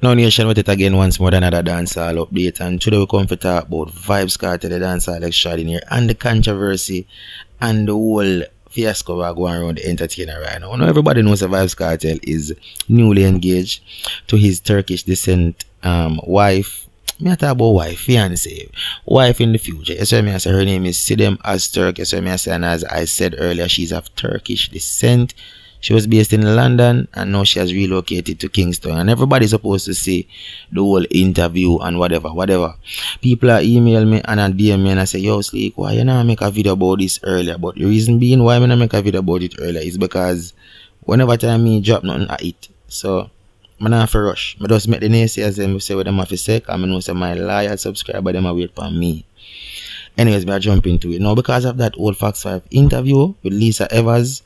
Now nation, with it again once more, another dancehall update, and today we come to talk about Vybz Kartel, the dancehall extraordinaire, and the controversy and the whole fiasco we're going around the entertainer right now. Now everybody knows that Vybz Kartel is newly engaged to his Turkish descent wife. Me talk about wife, fiance, wife in the future. Yes, I say her name is Sidem Azturk. Yes, I say, and as I said earlier, she's of Turkish descent. She was based in London and now she has relocated to Kingston. And everybody's supposed to see the whole interview and whatever. People are email me and DM me and I say, yo, Sleek, why you not make a video about this earlier? But the reason being why I not make a video about it earlier is because whenever time me drop nothing I eat. So I'm not for rush. I just make the naysayers them say what them have to say. I know say my loyal subscriber them are wait for me. Anyways, I jump into it. Now because of that old Fox 5 interview with Lisa Evers,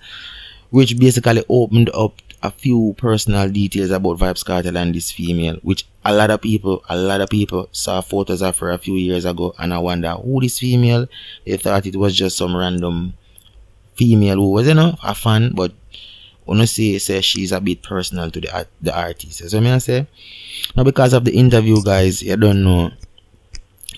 which basically opened up a few personal details about Vybz Kartel and this female, which a lot of people saw photos of her a few years ago, and I wonder who this female. They thought it was just some random female who was, a fan, but when I say she's a bit personal to the artist. So I say, now because of the interview, guys, you don't know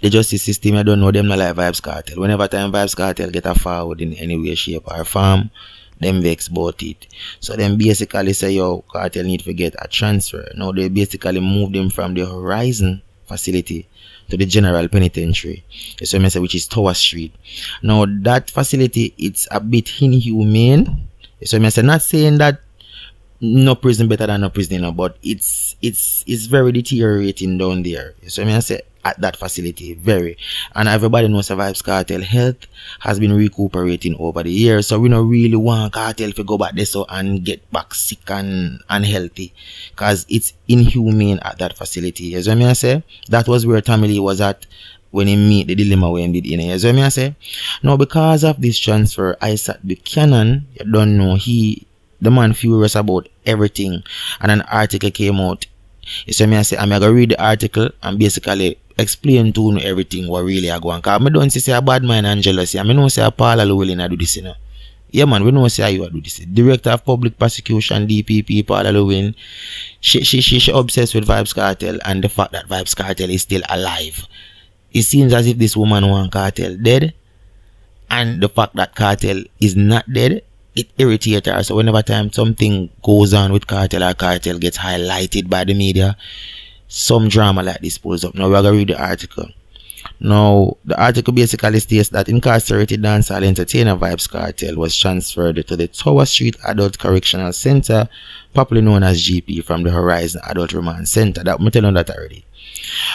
the justice system, I don't know them not like Vybz Kartel. Whenever time Vybz Kartel get a forward in any way, shape or form, them vex about it. So them basically say, yo, Kartel need to get a transfer. Now they basically move them from the Horizon facility to the General Penitentiary, so I say, which is Tower Street. Now that facility, it's a bit inhumane. So I say, not saying that no prison better than no prison, but it's very deteriorating down there. So I say at that facility, very. And everybody knows that Vybz Kartel health has been recuperating over the years. So we don't really want Kartel to go back there so and get back sick and unhealthy, because it's inhumane at that facility. So I say that was where Tommy Lee was at when he meet the dilemma when he did in. So I say now because of this transfer, ISAT Buchanan, you don't know, the man furious about everything, and an article came out. So I say I'm gonna read the article and basically explain to you everything what really are going. Cause I don't say a bad mind and jealousy. I know say a Paula Llewellyn do this, Yeah man, we know say you do this. Director of Public Prosecution, DPP, Paula Llewellyn. She obsessed with Vybz Kartel and the fact that Vybz Kartel is still alive. It seems as if this woman want Kartel dead, and the fact that Kartel is not dead, it irritates her. So whenever time something goes on with Kartel or Kartel gets highlighted by the media, some drama like this pulls up. Now we're going to read the article. Now the article basically states that incarcerated dancehall entertainer Vybz Kartel was transferred to the Tower Street Adult Correctional Center, popularly known as GP, from the Horizon Adult Remand Center. That I'm telling you that already.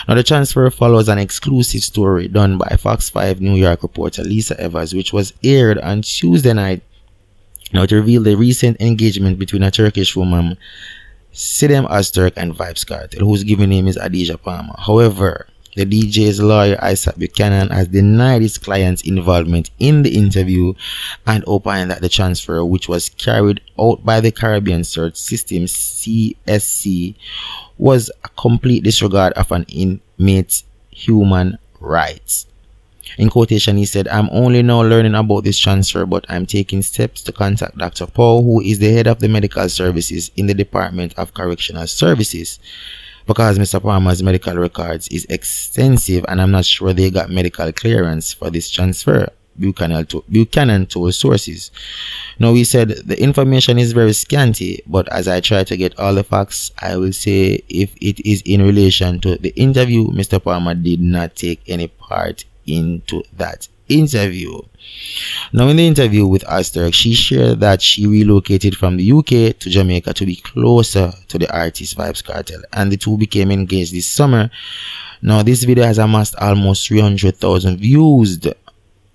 Now the transfer follows an exclusive story done by Fox 5 New York reporter Lisa Evers, which was aired on Tuesday night. Now to reveal the recent engagement between a Turkish woman, Sidem Azturk, and Vybz Kartel, whose given name is Adija Palmer. However, the DJ's lawyer ISAT Buchanan has denied his client's involvement in the interview and opined that the transfer, which was carried out by the Caribbean Search System CSC, was a complete disregard of an inmate's human rights. In quotation, he said, I'm only now learning about this transfer, but I'm taking steps to contact Dr. Paul, who is the head of the medical services in the Department of Correctional Services, because Mr. Palmer's medical records is extensive and I'm not sure they got medical clearance for this transfer, Buchanan told sources. Now he said the information is very scanty, but as I try to get all the facts, I will say if it is in relation to the interview, Mr. Palmer did not take any part into that interview. Now in the interview with Azturk, she shared that she relocated from the UK to Jamaica to be closer to the artist Vybz Kartel, and the two became engaged this summer. Now this video has amassed almost 300,000 views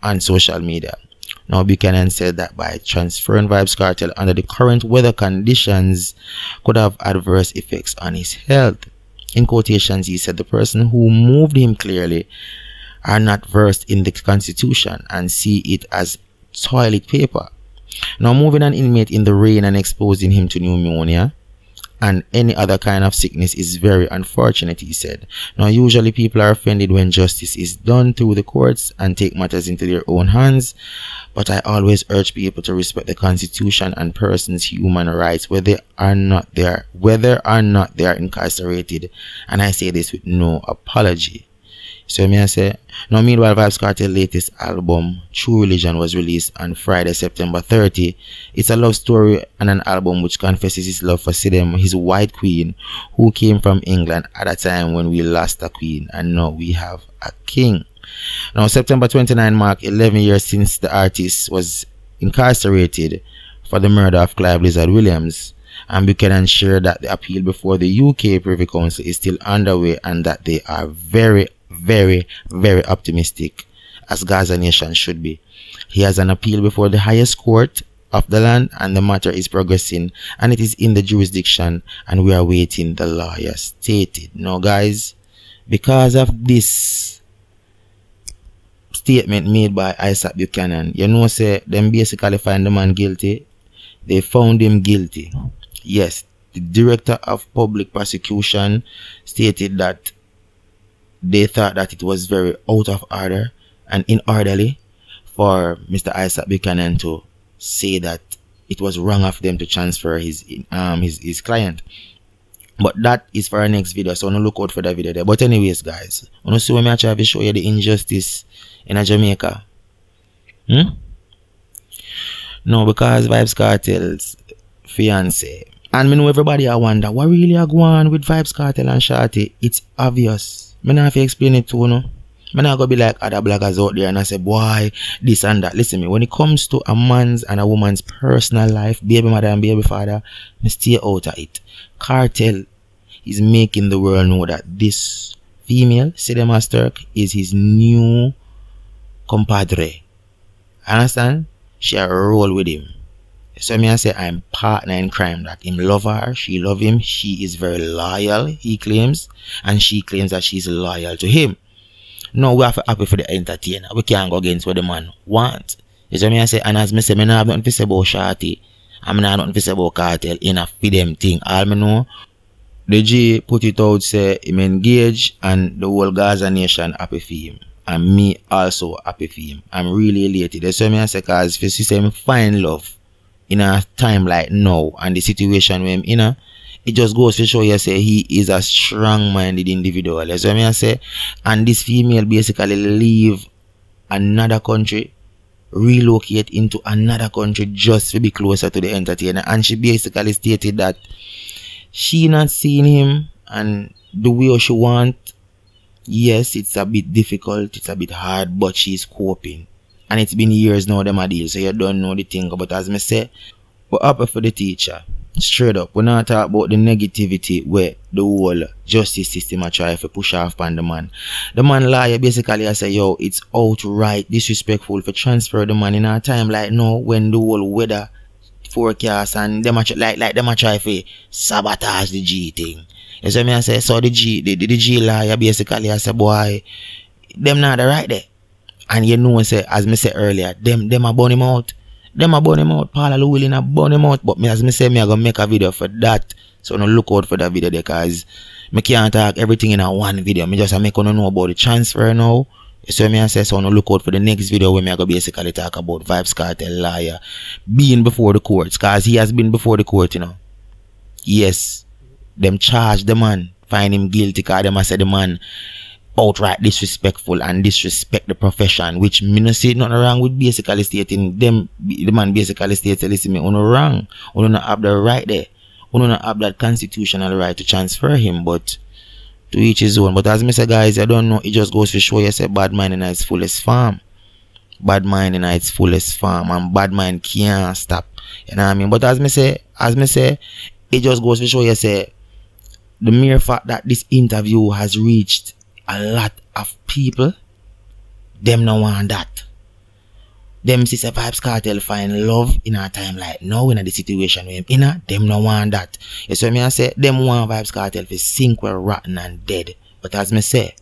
on social media. Now Buchanan said that by transferring Vybz Kartel under the current weather conditions could have adverse effects on his health. In quotations, he said the person who moved him clearly are not versed in the Constitution and see it as toilet paper. Now moving an inmate in the rain and exposing him to pneumonia and any other kind of sickness is very unfortunate, he said. Now, usually people are offended when justice is done through the courts and take matters into their own hands, but I always urge people to respect the Constitution and persons' human rights, whether or not they are incarcerated, and I say this with no apology. So me I say, now meanwhile, Vybz Kartel's latest album, True Religion, was released on Friday, September 30. It's a love story and an album which confesses his love for Sidem, his white queen, who came from England at a time when we lost a queen and now we have a king. Now, September 29 marked 11 years since the artist was incarcerated for the murder of Clive Blizzard Williams, and Buchanan shared that the appeal before the UK Privy Council is still underway and that they are very optimistic, as Gaza Nation should be. He has an appeal before the highest court of the land, and the matter is progressing and it is in the jurisdiction and we are waiting, the lawyer stated. Now guys, because of this statement made by ISAT Buchanan, you know, say them basically find the man guilty. They found him guilty. Yes, the director of public prosecution stated that they thought that it was very out of order and inorderly for Mr. ISAT Buchanan to say that it was wrong of them to transfer his client. But that is for our next video, so look out for that video there. But anyways, guys, I want to see when I try to show you the injustice in Jamaica. No, because Vybz Kartel's fiance, and me know everybody I wonder what really are going on with Vybz Kartel and Shorty. It's obvious. Me not have to explain it to you, no. Me not gonna be like other bloggers out there and I say, boy, this and that. Listen me, when it comes to a man's and a woman's personal life, baby mother and baby father, me stay out of it. Kartel is making the world know that this female, Sidem Turk, is his new compadre. Understand? She a roll with him. So me I say I'm partner in crime, that him love her, she love him, she is very loyal, he claims, and she claims that she's loyal to him. No, we have to happy for the entertainer. We can't go against what the man wants. You see me I say, and as me say, me not have nothing to say about Shorty, and me not have nothing to say about Kartel in a for them thing. All me know, the G put it out, say him engaged, and the whole Gaza Nation happy for him. And me also happy for him. I'm really elated. That's why me I say, cause if you see him find love in a time like now and the situation where him in, it just goes to show you say he is a strong-minded individual. That's what I say. And this female basically leave another country, relocate into another country just to be closer to the entertainer. And she basically stated that she not seeing him and the way she want. Yes, it's a bit difficult, it's a bit hard, but she's coping. And it's been years now them a deal, so you don't know the thing. But as me say, we're happy for the teacher. Straight up, we're not talking about the negativity where the whole justice system are trying to push off on the man. The man lawyer basically I say, yo, it's outright disrespectful for transfer the man in a time like now when the whole weather forecast and them like them a try to sabotage the G thing. You see me I say, so the G lawyer basically I say, boy, them not the right there. And you know, say, as me said earlier, them a burn him out. Them a burn him out. Paula Llewellyn a burn him out. But me, as me say, me a gonna make a video for that. So no look out for that video there, cause me can't talk everything in a one video. Me just make you know about the transfer now. So me I say, so no look out for the next video where me a go basically talk about Vybz Kartel lawyer being before the courts, cause he has been before the court, you know. Yes, them charge the man, find him guilty, cause them a say the man outright disrespectful and disrespect the profession, which me no see nothing wrong with basically stating them. The man basically states, listen me, you no wrong, you don't have the right there, you don't have that constitutional right to transfer him, but to each his own. But as me say, guys, I don't know, it just goes to show you say bad mind in its fullest form. Bad mind in its fullest form, and bad mind can't stop. You know what I mean? But as me say, it just goes to show you say the mere fact that this interview has reached a lot of people, them no want that. Them see say Vybz Kartel find love in a time like now in the situation where him in, them no want that. You see me I say, them want Vybz Kartel to sink where rotten and dead. But as me say,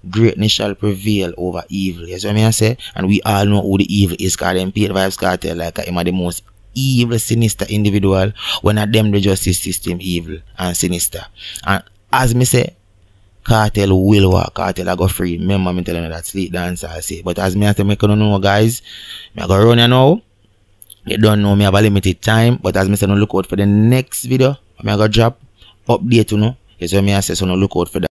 greatness shall prevail over evil. You see me I say, and we all know who the evil is, cause them paid Vybz Kartel like him are the most evil, sinister individual. When at them the justice system evil and sinister. And as me say, Kartel will work. Kartel I go free. Remember me telling you that sleep dance I say. But as me have to make you know, guys, me I go run you now. You don't know me have a limited time. But as me say, no look out for the next video. Me I go drop update you know. Yes, me I say so no look out for that.